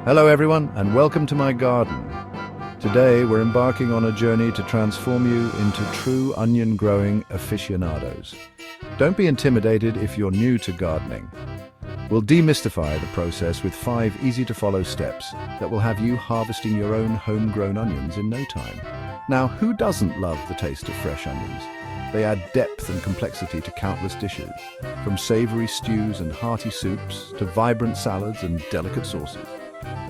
Hello everyone, and welcome to my garden. Today we're embarking on a journey to transform you into true onion growing aficionados. Don't be intimidated if you're new to gardening. We'll demystify the process with 5 easy-to-follow steps that will have you harvesting your own homegrown onions in no time. Now, who doesn't love the taste of fresh onions? They add depth and complexity to countless dishes, from savory stews and hearty soups to vibrant salads and delicate sauces.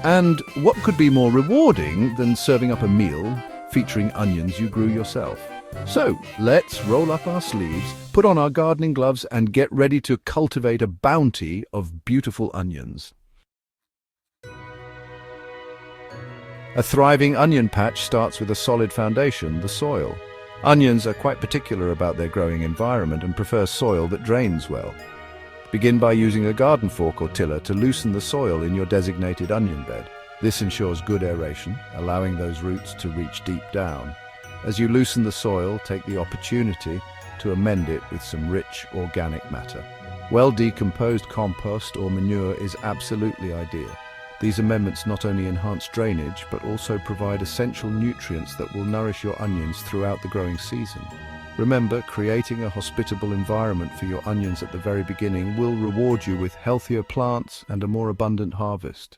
And what could be more rewarding than serving up a meal featuring onions you grew yourself? So, let's roll up our sleeves, put on our gardening gloves, and get ready to cultivate a bounty of beautiful onions. A thriving onion patch starts with a solid foundation, the soil. Onions are quite particular about their growing environment and prefer soil that drains well. Begin by using a garden fork or tiller to loosen the soil in your designated onion bed. This ensures good aeration, allowing those roots to reach deep down. As you loosen the soil, take the opportunity to amend it with some rich organic matter. Well-decomposed compost or manure is absolutely ideal. These amendments not only enhance drainage, but also provide essential nutrients that will nourish your onions throughout the growing season. Remember, creating a hospitable environment for your onions at the very beginning will reward you with healthier plants and a more abundant harvest.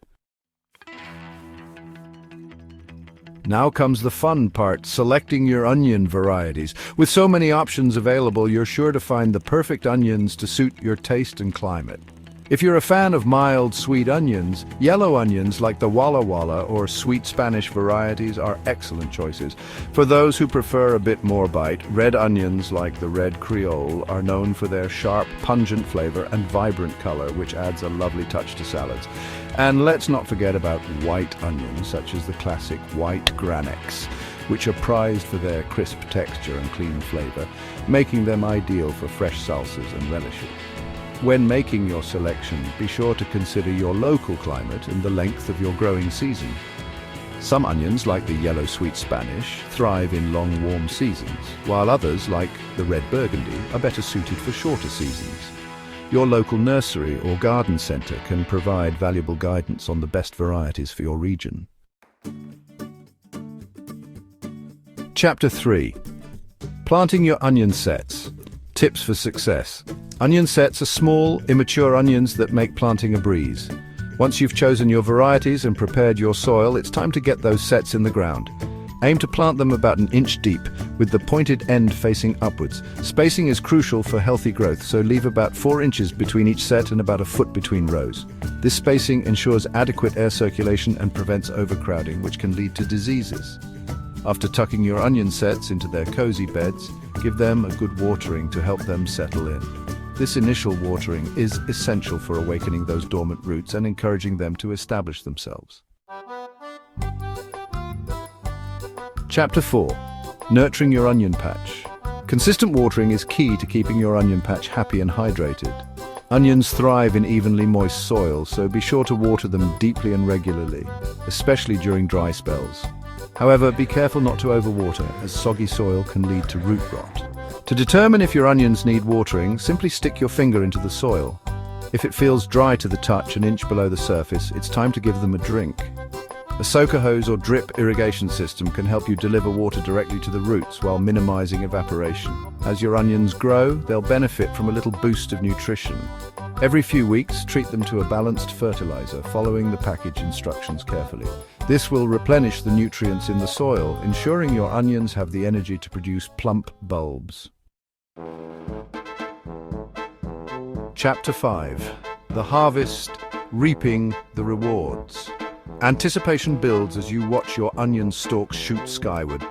Now comes the fun part, selecting your onion varieties. With so many options available, you're sure to find the perfect onions to suit your taste and climate. If you're a fan of mild, sweet onions, yellow onions like the Walla Walla or sweet Spanish varieties are excellent choices. For those who prefer a bit more bite, red onions like the Red Creole are known for their sharp, pungent flavor and vibrant color, which adds a lovely touch to salads. And let's not forget about white onions, such as the classic white Granex, which are prized for their crisp texture and clean flavor, making them ideal for fresh salsas and relishes. When making your selection, be sure to consider your local climate and the length of your growing season. Some onions, like the yellow sweet Spanish, thrive in long warm seasons, while others, like the red Burgundy, are better suited for shorter seasons. Your local nursery or garden centre can provide valuable guidance on the best varieties for your region. Chapter 3. Planting your onion sets. Tips for success. Onion sets are small, immature onions that make planting a breeze. Once you've chosen your varieties and prepared your soil, it's time to get those sets in the ground. Aim to plant them about 1 inch deep, with the pointed end facing upwards. Spacing is crucial for healthy growth, so leave about 4 inches between each set and about a foot between rows. This spacing ensures adequate air circulation and prevents overcrowding, which can lead to diseases. After tucking your onion sets into their cozy beds, give them a good watering to help them settle in. This initial watering is essential for awakening those dormant roots and encouraging them to establish themselves. Chapter 4. Nurturing your onion patch. Consistent watering is key to keeping your onion patch happy and hydrated. Onions thrive in evenly moist soil, so be sure to water them deeply and regularly, especially during dry spells. However, be careful not to overwater, as soggy soil can lead to root rot. To determine if your onions need watering, simply stick your finger into the soil. If it feels dry to the touch 1 inch below the surface, it's time to give them a drink. A soaker hose or drip irrigation system can help you deliver water directly to the roots while minimizing evaporation. As your onions grow, they'll benefit from a little boost of nutrition. Every few weeks, treat them to a balanced fertilizer, following the package instructions carefully. This will replenish the nutrients in the soil, ensuring your onions have the energy to produce plump bulbs. Chapter 5. The harvest, reaping the rewards. Anticipation builds as you watch your onion stalks shoot skyward,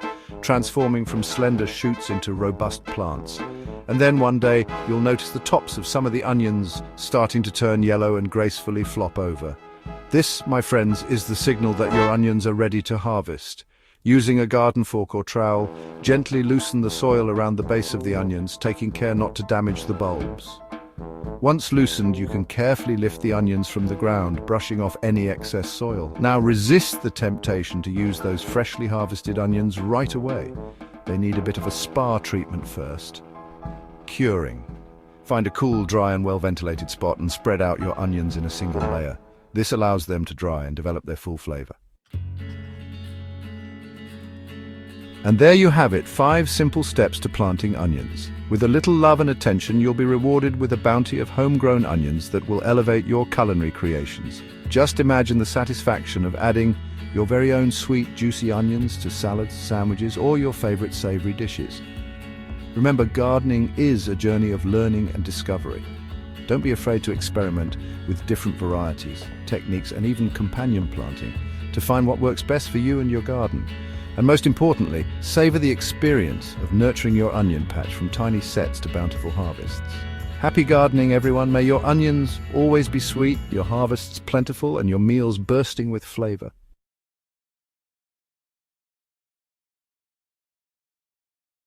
transforming from slender shoots into robust plants. And then one day, you'll notice the tops of some of the onions starting to turn yellow and gracefully flop over. This, my friends, is the signal that your onions are ready to harvest. Using a garden fork or trowel, gently loosen the soil around the base of the onions, taking care not to damage the bulbs. Once loosened, you can carefully lift the onions from the ground, brushing off any excess soil. Now resist the temptation to use those freshly harvested onions right away. They need a bit of a spa treatment first. Curing. Find a cool, dry and well-ventilated spot and spread out your onions in a single layer. This allows them to dry and develop their full flavor. And there you have it, 5 simple steps to planting onions. With a little love and attention, you'll be rewarded with a bounty of homegrown onions that will elevate your culinary creations. Just imagine the satisfaction of adding your very own sweet, juicy onions to salads, sandwiches, or your favorite savory dishes. Remember, gardening is a journey of learning and discovery. Don't be afraid to experiment with different varieties, techniques, and even companion planting to find what works best for you and your garden. And most importantly, savor the experience of nurturing your onion patch from tiny sets to bountiful harvests. Happy gardening, everyone. May your onions always be sweet, your harvests plentiful, and your meals bursting with flavor.